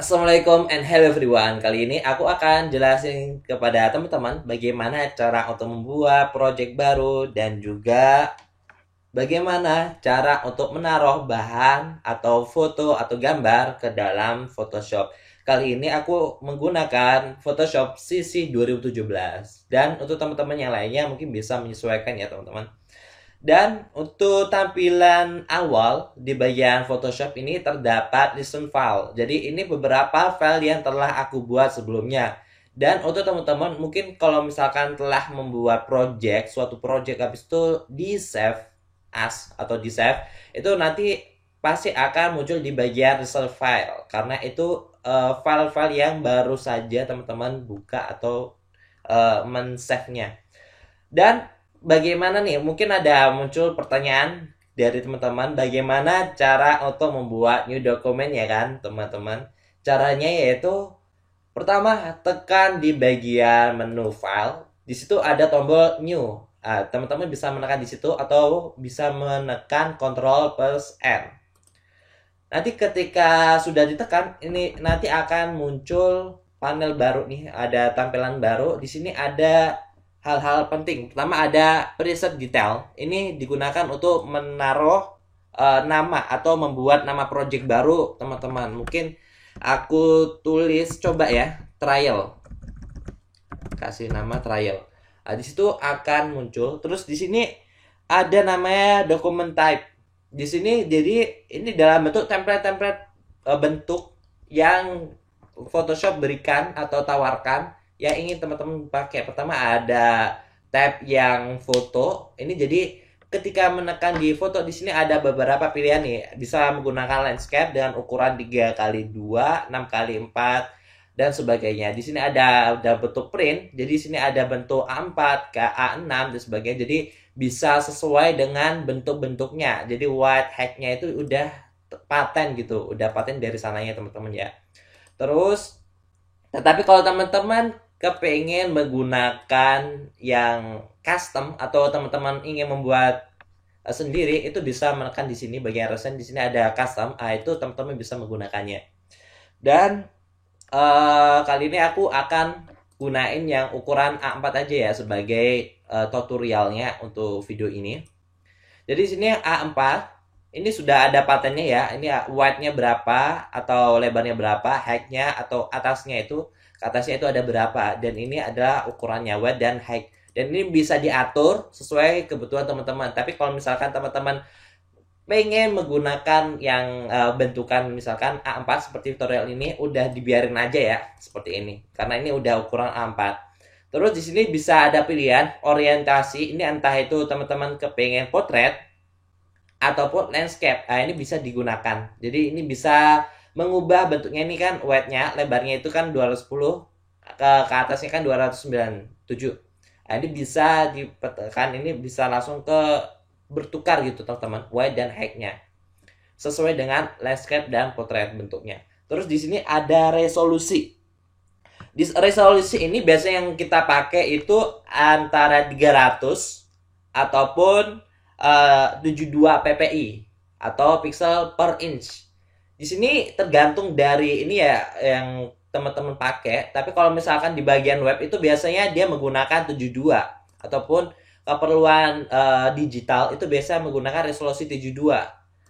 Assalamualaikum and hello everyone. Kali ini aku akan jelasin kepada teman-teman bagaimana cara untuk membuat project baru dan juga bagaimana cara untuk menaruh bahan atau foto atau gambar ke dalam Photoshop. Kali ini aku menggunakan Photoshop CC 2017. Dan untuk teman-teman yang lainnya mungkin bisa menyesuaikan ya teman-teman. Dan untuk tampilan awal di bagian Photoshop ini terdapat listen file. Jadi ini beberapa file yang telah aku buat sebelumnya. Dan untuk teman-teman mungkin kalau misalkan telah membuat suatu project habis itu di save as atau di save, itu nanti pasti akan muncul di bagian result file. Karena itu file-file yang baru saja teman-teman buka atau men-save-nya. Dan bagaimana nih? Mungkin ada muncul pertanyaan dari teman-teman, bagaimana cara untuk membuat new document ya kan, teman-teman? Caranya yaitu pertama tekan di bagian menu file. Di situ ada tombol new. Teman-teman bisa menekan di situ atau bisa menekan Ctrl plus N. Nanti ketika sudah ditekan, ini nanti akan muncul panel baru nih, ada tampilan baru. Di sini ada hal-hal penting. Pertama ada preset detail. Ini digunakan untuk menaruh nama atau membuat nama project baru, teman-teman. Mungkin aku tulis coba ya, trial. Kasih nama trial. Di situ akan muncul. Terus di sini ada namanya document type. Di sini jadi ini dalam bentuk template-template bentuk yang Photoshop berikan atau tawarkan yang ingin teman-teman pakai. Pertama ada tab yang foto. Ini jadi ketika menekan di foto di sini ada beberapa pilihan nih. Bisa menggunakan landscape dengan ukuran 3x2, 6x4 dan sebagainya. Di sini ada bentuk print. Jadi di sini ada bentuk A4 ke A6 dan sebagainya. Jadi bisa sesuai dengan bentuk-bentuknya. Jadi white height-nya itu udah paten gitu. Udah paten dari sananya teman-teman ya. Terus tetapi kalau teman-teman kepengen menggunakan yang custom atau teman-teman ingin membuat sendiri, itu bisa menekan di sini bagian recent. Di sini ada custom, itu teman-teman bisa menggunakannya. Dan kali ini aku akan gunain yang ukuran A4 aja ya sebagai tutorialnya untuk video ini. Jadi di sini A4 ini sudah ada patennya ya. Ini width-nya berapa atau lebarnya berapa, height-nya atau atasnya itu ada berapa, dan ini adalah ukurannya width dan height, dan ini bisa diatur sesuai kebutuhan teman-teman. Tapi kalau misalkan teman-teman pengen menggunakan yang bentukan misalkan A4 seperti tutorial ini, udah dibiarin aja ya seperti ini karena ini udah ukuran A4. Terus di sini bisa ada pilihan orientasi, ini entah itu teman-teman kepengen portrait ataupun landscape. Ini bisa digunakan. Jadi ini bisa mengubah bentuknya. Ini kan width-nya, lebarnya itu kan 210, ke atasnya kan 297. Ini bisa ditekan, ini bisa langsung ke bertukar gitu teman-teman, width dan height-nya sesuai dengan landscape dan portrait bentuknya. Terus di sini ada resolusi. Di resolusi ini biasanya yang kita pakai itu antara 300 ataupun 72 ppi atau pixel per inch. Di sini tergantung dari ini ya yang teman-teman pakai. Tapi kalau misalkan di bagian web itu biasanya dia menggunakan 72, ataupun keperluan digital itu biasa menggunakan resolusi 72.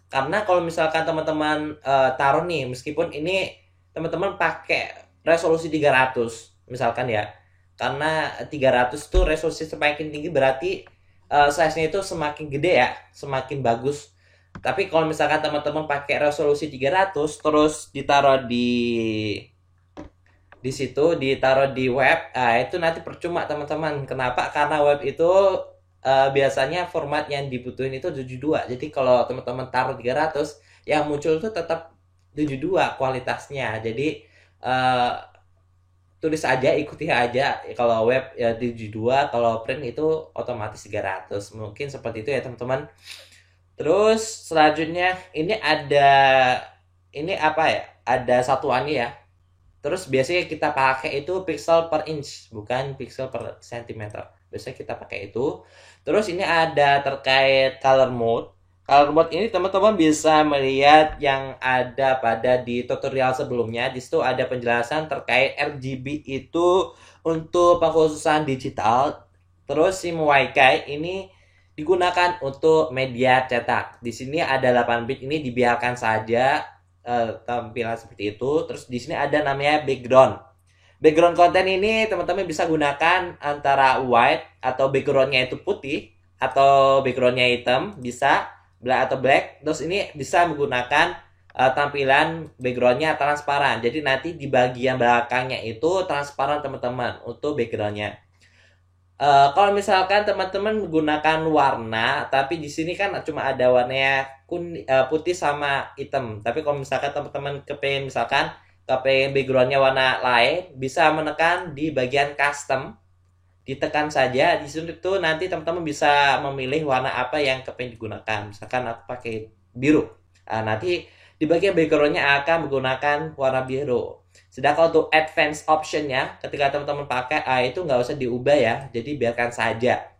Karena kalau misalkan teman-teman taruh nih, meskipun ini teman-teman pakai resolusi 300 misalkan ya, karena 300 itu resolusi semakin tinggi berarti size-nya itu semakin gede ya, semakin bagus. Tapi kalau misalkan teman-teman pakai resolusi 300 terus ditaruh di situ, ditaruh di web, itu nanti percuma teman-teman. Kenapa? Karena web itu biasanya format yang dibutuhin itu 72. Jadi kalau teman-teman taruh 300, yang muncul itu tetap 72 kualitasnya. Jadi tulis aja, ikuti aja. Kalau web ya 72, kalau print itu otomatis 300. Mungkin seperti itu ya teman-teman. Terus selanjutnya ini ada, ini apa ya? Ada satuannya ya. Terus biasanya kita pakai itu pixel per inch, bukan pixel per centimeter. Biasanya kita pakai itu. Terus ini ada terkait color mode. Kalau robot ini teman-teman bisa melihat yang ada pada di tutorial sebelumnya. Di situ ada penjelasan terkait RGB itu untuk pengkhususan digital. Terus SIM Wi-Fi ini digunakan untuk media cetak. Di sini ada 8 bit, ini dibiarkan saja tampilan seperti itu. Terus di sini ada namanya background. Background konten ini teman-teman bisa gunakan antara white atau backgroundnya itu putih atau backgroundnya hitam, bisa black atau black. Terus ini bisa menggunakan tampilan backgroundnya transparan. Jadi nanti di bagian belakangnya itu transparan teman-teman untuk backgroundnya. Kalau misalkan teman-teman menggunakan warna, tapi di sini kan cuma ada warnanya putih sama hitam. Tapi kalau misalkan teman-teman kepengen misalkan kepengen backgroundnya warna lain, bisa menekan di bagian custom, ditekan saja di situ tuh nanti teman-teman bisa memilih warna apa yang kepengen digunakan. Misalkan aku pakai biru, nanti di bagian backgroundnya akan menggunakan warna biru. Sedangkan untuk advance optionnya ketika teman-teman pakai itu nggak usah diubah ya, jadi biarkan saja.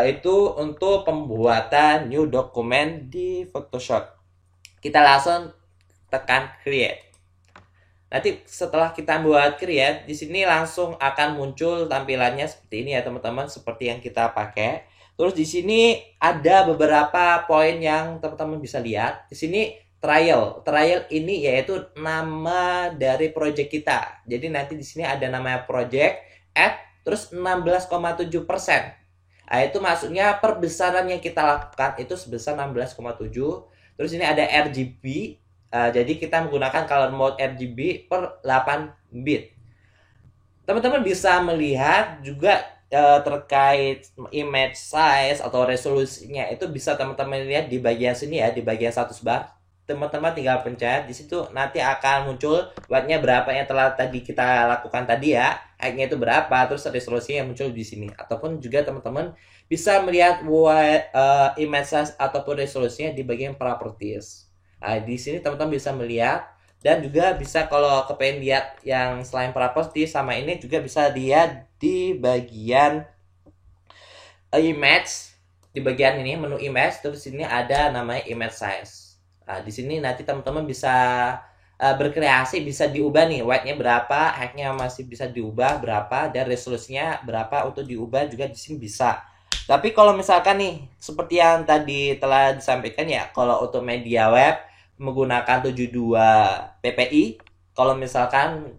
Itu untuk pembuatan new document di Photoshop. Kita langsung tekan create. Nanti setelah kita buat create, di sini langsung akan muncul tampilannya seperti ini ya teman-teman, seperti yang kita pakai. Terus di sini ada beberapa poin yang teman-teman bisa lihat. Di sini trial. Trial ini yaitu nama dari project kita. Jadi nanti di sini ada namanya project, add, terus 16,7%. Nah, itu maksudnya perbesaran yang kita lakukan itu sebesar 16,7. Terus ini ada RGB. Jadi kita menggunakan color mode RGB per 8 bit. Teman-teman bisa melihat juga terkait image size atau resolusinya itu bisa teman-teman lihat di bagian sini ya, di bagian status bar. Teman-teman tinggal pencet di situ, nanti akan muncul wattnya berapa yang telah tadi kita lakukan tadi ya, height-nya itu berapa, terus resolusinya muncul di sini. Ataupun juga teman-teman bisa melihat image size ataupun resolusinya di bagian properties. Nah, di sini teman-teman bisa melihat dan juga bisa kalau kepengen lihat yang selain property sama ini juga bisa lihat di bagian image, di bagian ini menu image, terus sini ada namanya image size. Nah, di sini nanti teman-teman bisa berkreasi, bisa diubah nih white-nya berapa, height-nya masih bisa diubah berapa, dan resolusinya berapa untuk diubah juga di sini bisa. Tapi kalau misalkan nih seperti yang tadi telah disampaikan ya, kalau untuk media web menggunakan 72 ppi. Kalau misalkan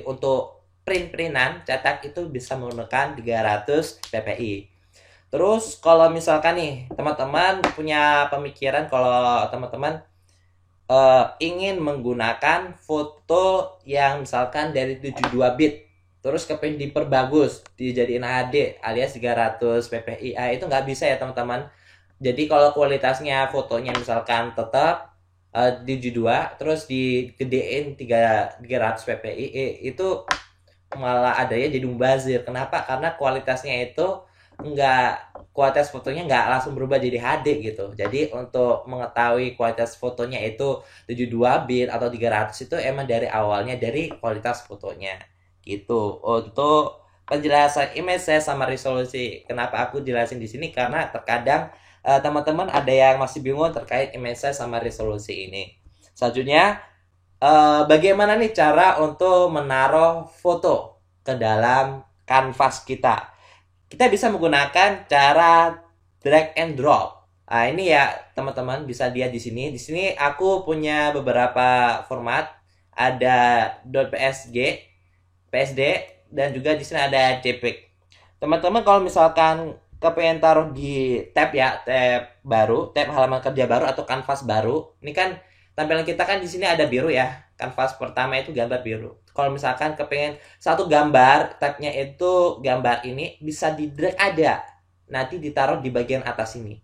untuk print-printan cetak itu bisa menggunakan 300 ppi. Terus kalau misalkan nih teman-teman punya pemikiran kalau teman-teman ingin menggunakan foto yang misalkan dari 72 bit terus kepengen diperbagus dijadiin HD alias 300 ppi, itu nggak bisa ya teman-teman. Jadi kalau kualitasnya fotonya misalkan tetap di G2 terus digedein 300 ppi, itu malah adanya jadi mubazir. Kenapa? Karena kualitasnya itu kualitas fotonya nggak langsung berubah jadi HD gitu. Jadi untuk mengetahui kualitas fotonya itu 72 bit atau 300 itu emang dari awalnya dari kualitas fotonya gitu. Untuk penjelasan image saya sama resolusi, kenapa aku jelasin di sini karena terkadang teman-teman ada yang masih bingung terkait image size sama resolusi ini. Selanjutnya, bagaimana nih cara untuk menaruh foto ke dalam kanvas kita? Kita bisa menggunakan cara drag and drop. Nah, ini ya teman-teman bisa lihat di sini. Di sini aku punya beberapa format, ada .psg, PSD, dan juga di sini ada JPEG. Teman-teman kalau misalkan kepengen taruh di tab ya, tab baru, tab halaman kerja baru atau kanvas baru. Ini kan tampilan kita kan di sini ada biru ya. Kanvas pertama itu gambar biru. Kalau misalkan kepengen satu gambar, tabnya itu gambar ini bisa di drag aja. Nanti ditaruh di bagian atas ini.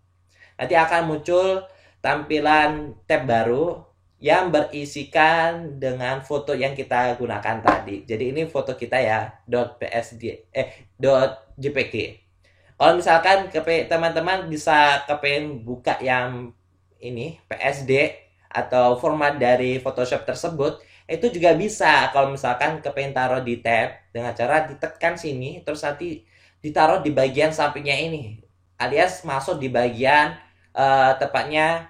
Nanti akan muncul tampilan tab baru yang berisikan dengan foto yang kita gunakan tadi. Jadi ini foto kita ya, .jpg. Kalau misalkan teman-teman bisa kepengen buka yang ini PSD atau format dari Photoshop tersebut, itu juga bisa. Kalau misalkan kepengen taruh di tab dengan cara ditekan sini terus nanti ditaruh di bagian sampingnya ini, alias masuk di bagian tepatnya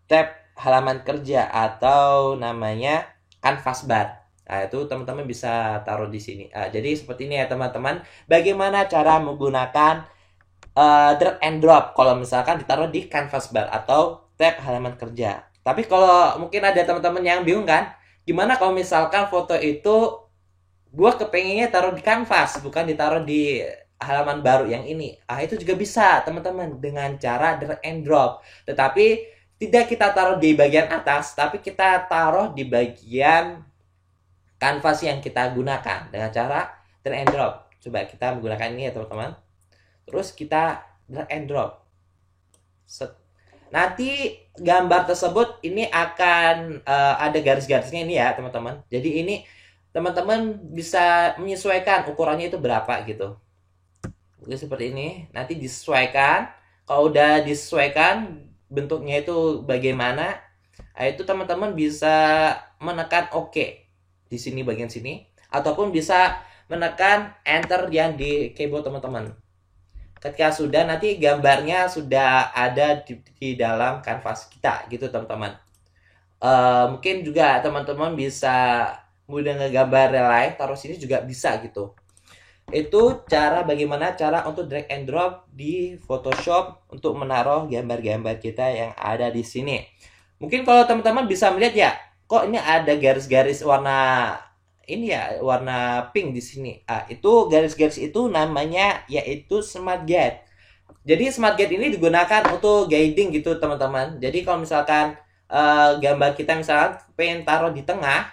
tab halaman kerja atau namanya canvas bar. Nah, itu teman-teman bisa taruh di sini. Jadi seperti ini ya teman-teman. Bagaimana cara menggunakan drag and drop kalau misalkan ditaruh di canvas bar atau tab halaman kerja. Tapi kalau mungkin ada teman-teman yang bingung kan, gimana kalau misalkan foto itu gue kepengennya taruh di canvas, bukan ditaruh di halaman baru yang ini. Itu juga bisa teman-teman dengan cara drag and drop. Tetapi tidak kita taruh di bagian atas, tapi kita taruh di bagian kanvas yang kita gunakan dengan cara drag and drop. Coba kita menggunakan ini ya teman-teman. Terus kita drag and drop. Set. Nanti gambar tersebut ini akan ada garis-garisnya ini ya teman-teman. Jadi ini teman-teman bisa menyesuaikan ukurannya itu berapa gitu. Jadi seperti ini. Nanti disesuaikan. Kalau udah disesuaikan bentuknya itu bagaimana, itu teman-teman bisa menekan OK di sini bagian sini, ataupun bisa menekan enter yang di keyboard teman-teman. Ketika sudah, nanti gambarnya sudah ada di dalam kanvas kita gitu teman-teman. Mungkin juga teman-teman bisa mudah ngegambar relief, taruh sini juga bisa gitu. Itu bagaimana cara untuk drag and drop di Photoshop untuk menaruh gambar-gambar kita yang ada di sini. Mungkin kalau teman-teman bisa melihat ya, kok ini ada garis-garis warna ini ya, warna pink di sini. Itu garis-garis itu namanya yaitu smart guide. Jadi smart guide ini digunakan untuk guiding gitu teman-teman. Jadi kalau misalkan gambar kita misalkan pengen taruh di tengah,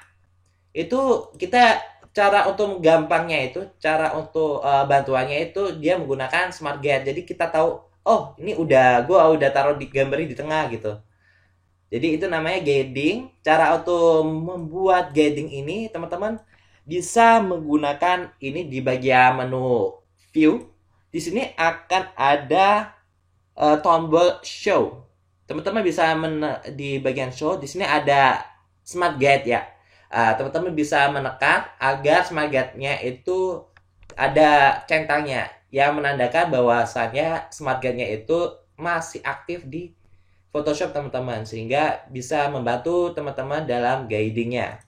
itu kita cara untuk gampangnya itu, cara untuk bantuannya itu dia menggunakan smart guide. Jadi kita tahu, oh ini gua udah taruh di gambar di tengah gitu. Jadi itu namanya guiding. Cara untuk membuat guiding ini teman-teman bisa menggunakan ini di bagian menu view. Di sini akan ada tombol show. Teman-teman bisa di bagian show. Di sini ada smart guide ya. Teman-teman bisa menekan agar smart guide-nya itu ada centangnya yang menandakan bahwasannya smart guide-nya itu masih aktif di Photoshop teman-teman, sehingga bisa membantu teman-teman dalam guidingnya.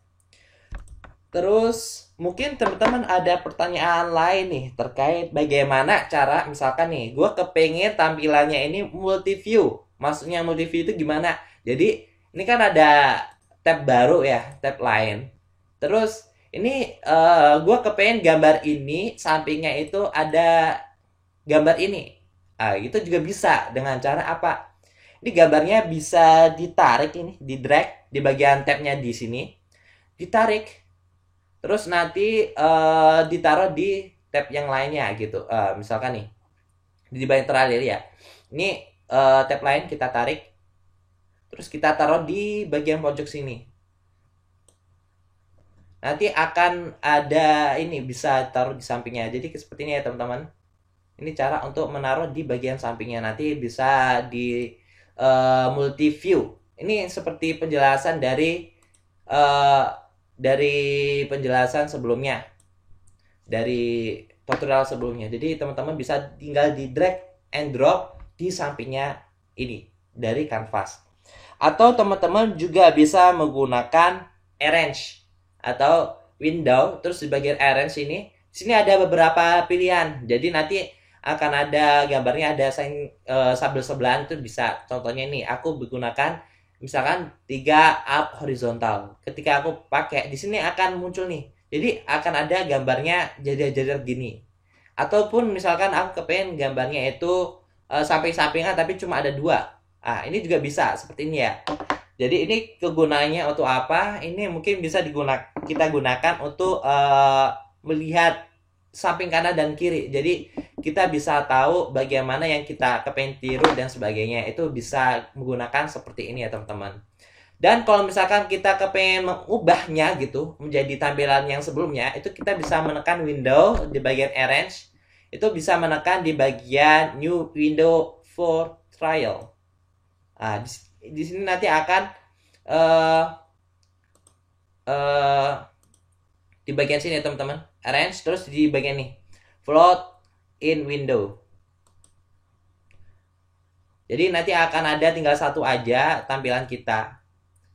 Terus mungkin teman-teman ada pertanyaan lain nih terkait bagaimana cara, misalkan nih gue kepengen tampilannya ini multi view. Maksudnya multi view itu gimana? Jadi ini kan ada tab baru ya, tab lain. Terus ini gue kepengen gambar ini sampingnya itu ada gambar ini. Itu juga bisa dengan cara apa? Ini gambarnya bisa ditarik ini, di drag di bagian tabnya di sini, ditarik, terus nanti ditaruh di tab yang lainnya gitu. Misalkan nih di bagian terakhir ya, ini tab lain kita tarik, terus kita taruh di bagian pojok sini. Nanti akan ada ini bisa taruh di sampingnya. Jadi seperti ini ya teman-teman. Ini cara untuk menaruh di bagian sampingnya. Nanti bisa di multi view. Ini seperti penjelasan dari penjelasan sebelumnya, dari tutorial sebelumnya. Jadi teman-teman bisa tinggal di drag and drop di sampingnya ini dari kanvas. Atau teman-teman juga bisa menggunakan arrange atau window. Terus di bagian arrange ini, di sini ada beberapa pilihan. Jadi nanti akan ada gambarnya, ada sign sebelahan itu bisa. Contohnya ini aku menggunakan misalkan 3 up horizontal. Ketika aku pakai di sini akan muncul nih. Jadi akan ada gambarnya jajar-jajar gini. Ataupun misalkan aku kepengen gambarnya itu samping-sampingan tapi cuma ada 2. Ini juga bisa seperti ini ya. Jadi ini kegunaannya untuk apa? Ini mungkin bisa kita gunakan untuk melihat samping kanan dan kiri. Jadi kita bisa tahu bagaimana yang kita kepengen tiru dan sebagainya. Itu bisa menggunakan seperti ini ya teman-teman. Dan kalau misalkan kita kepengen mengubahnya gitu menjadi tampilan yang sebelumnya, itu kita bisa menekan window di bagian arrange. Itu bisa menekan di bagian new window for trial. Di sini nanti akan di bagian sini ya teman-teman, arrange, terus di bagian ini float in window. Jadi nanti akan ada tinggal satu aja tampilan kita.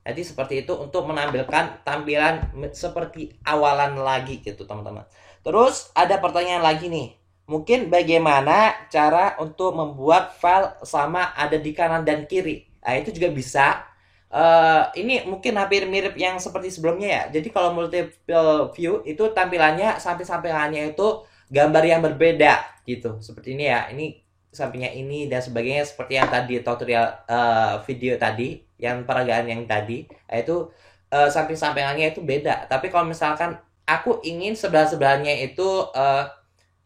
Jadi seperti itu untuk menampilkan tampilan seperti awalan lagi gitu teman-teman. Terus ada pertanyaan lagi nih. Mungkin bagaimana cara untuk membuat file sama ada di kanan dan kiri. Nah itu juga bisa. Ini mungkin hampir mirip yang seperti sebelumnya ya. Jadi kalau multiple view itu tampilannya samping-sampingannya itu gambar yang berbeda gitu. Seperti ini ya. Ini sampingnya ini dan sebagainya seperti yang tadi tutorial video tadi, yang peragaan yang tadi. Nah, itu samping-sampingannya itu beda. Tapi kalau misalkan aku ingin sebelah-sebelahnya itu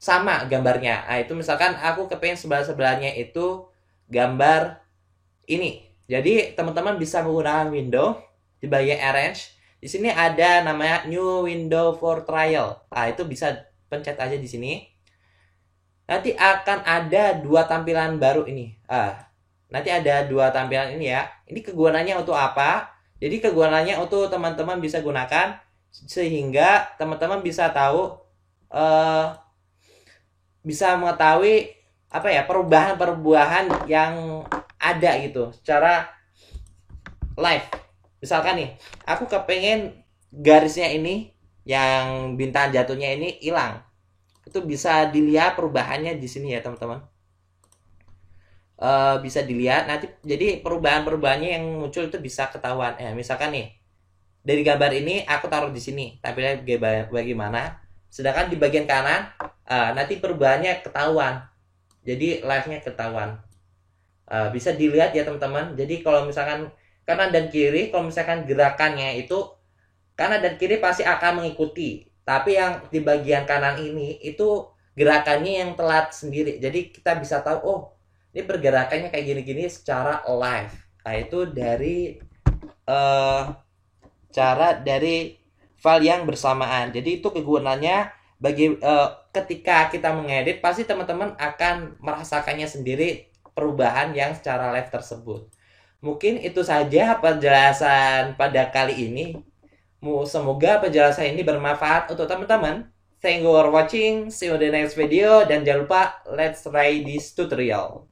sama gambarnya. Nah, itu misalkan aku kepengen sebelah-sebelahnya itu gambar ini. Jadi teman-teman bisa menggunakan window di bagian arrange. Di sini ada namanya new window for trial. Nah, itu bisa pencet aja di sini. Nanti akan ada dua tampilan baru ini. Nanti ada dua tampilan ini ya. Ini kegunaannya untuk apa? Jadi kegunaannya untuk teman-teman bisa gunakan sehingga teman-teman bisa tahu bisa mengetahui apa ya, perubahan-perubahan yang ada gitu secara live. Misalkan nih, aku kepengen garisnya ini yang bintang jatuhnya ini hilang. Itu bisa dilihat perubahannya di sini ya teman-teman. Bisa dilihat nanti, jadi perubahan-perubahannya yang muncul itu bisa ketahuan. Misalkan nih dari gambar ini aku taruh di sini, tampilannya bagaimana. Sedangkan di bagian kanan nanti perubahannya ketahuan. Jadi live-nya ketahuan. Bisa dilihat ya teman-teman. Jadi kalau misalkan kanan dan kiri, kalau misalkan gerakannya itu kanan dan kiri pasti akan mengikuti. Tapi yang di bagian kanan ini itu gerakannya yang telat sendiri. Jadi kita bisa tahu, oh ini pergerakannya kayak gini-gini secara live. Nah itu dari cara dari file yang bersamaan. Jadi itu kegunaannya bagi ketika kita mengedit, pasti teman-teman akan merasakannya sendiri perubahan yang secara live tersebut. Mungkin itu saja penjelasan pada kali ini. Semoga penjelasan ini bermanfaat untuk teman-teman. Thank you for watching. See you in the next video. Dan jangan lupa, let's try this tutorial.